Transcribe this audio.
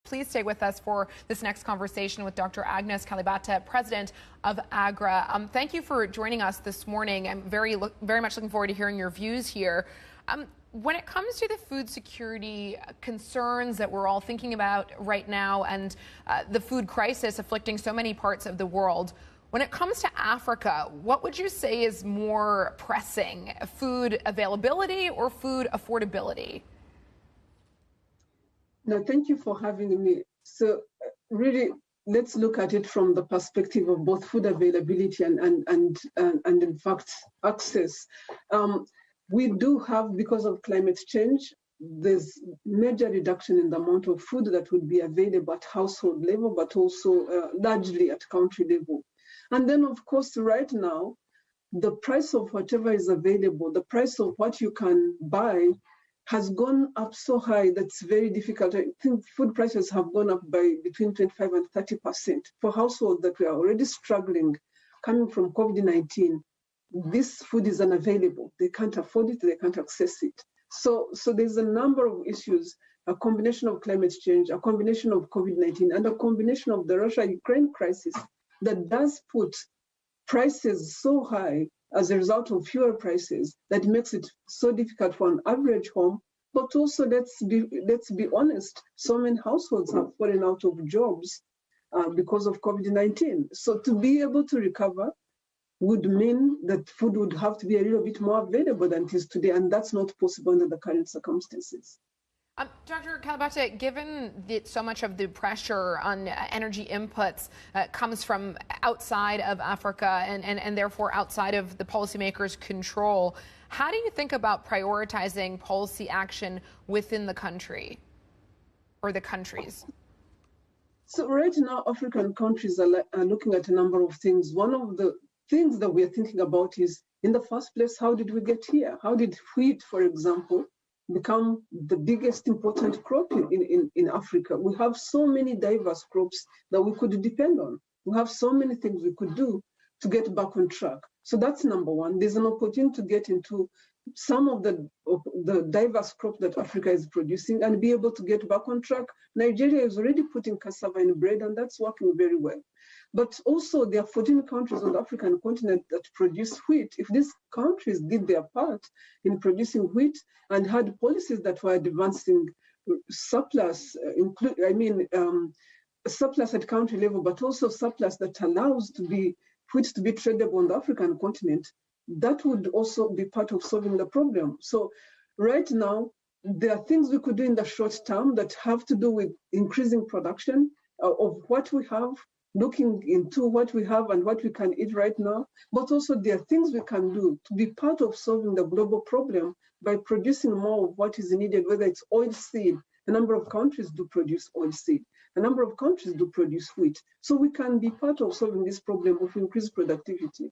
Please stay with us for this next conversation with Dr. Agnes Kalibata, president of AGRA. Thank you for joining us this morning. I'm very much looking forward to hearing your views here. When it comes to the food security concerns that we're all thinking about right now and the food crisis afflicting so many parts of the world, when it comes to Africa, what would you say is more pressing, food availability or food affordability? No, thank you for having me. So really, let's look at it from the perspective of both food availability and in fact, access. We do have, because of climate change, there's major reduction in the amount of food that would be available at household level, but also largely at country level. And then, of course, right now, the price of whatever is available, the price of what you can buy has gone up so high that's very difficult. I think food prices have gone up by between 25 and 30% for households that were already struggling coming from COVID-19. This food is unavailable. They can't afford it, they can't access it. So there's a number of issues, a combination of climate change, a combination of COVID-19, and a combination of the Russia-Ukraine crisis that does put prices so high as a result of fuel prices that makes it so difficult for an average home. But also, let's be honest, so many households have fallen out of jobs because of COVID-19. So to be able to recover would mean that food would have to be a little bit more available than it is today, and that's not possible under the current circumstances. Dr. Kalibata, given that so much of the pressure on energy inputs comes from outside of Africa and therefore outside of the policymakers' control, how do you think about prioritizing policy action within the country or the countries? So right now, African countries are looking at a number of things. One of the things that we are thinking about is, in the first place, how did we get here? How did wheat, for example, become the biggest important crop in Africa? We have so many diverse crops that we could depend on. We have so many things we could do to get back on track. So that's number one. There's an opportunity to get into some of the diverse crops that Africa is producing and be able to get back on track. Nigeria is already putting cassava in bread, and that's working very well. But also, there are 14 countries on the African continent that produce wheat. If these countries did their part in producing wheat and had policies that were advancing surplus, surplus at country level, but also surplus that allows wheat to be tradable on the African continent, that would also be part of solving the problem. So right now, there are things we could do in the short term that have to do with increasing production of what we have, looking into what we have and what we can eat right now, but also there are things we can do to be part of solving the global problem by producing more of what is needed, whether it's oilseed. A number of countries do produce oilseed. A number of countries do produce wheat. So we can be part of solving this problem of increased productivity.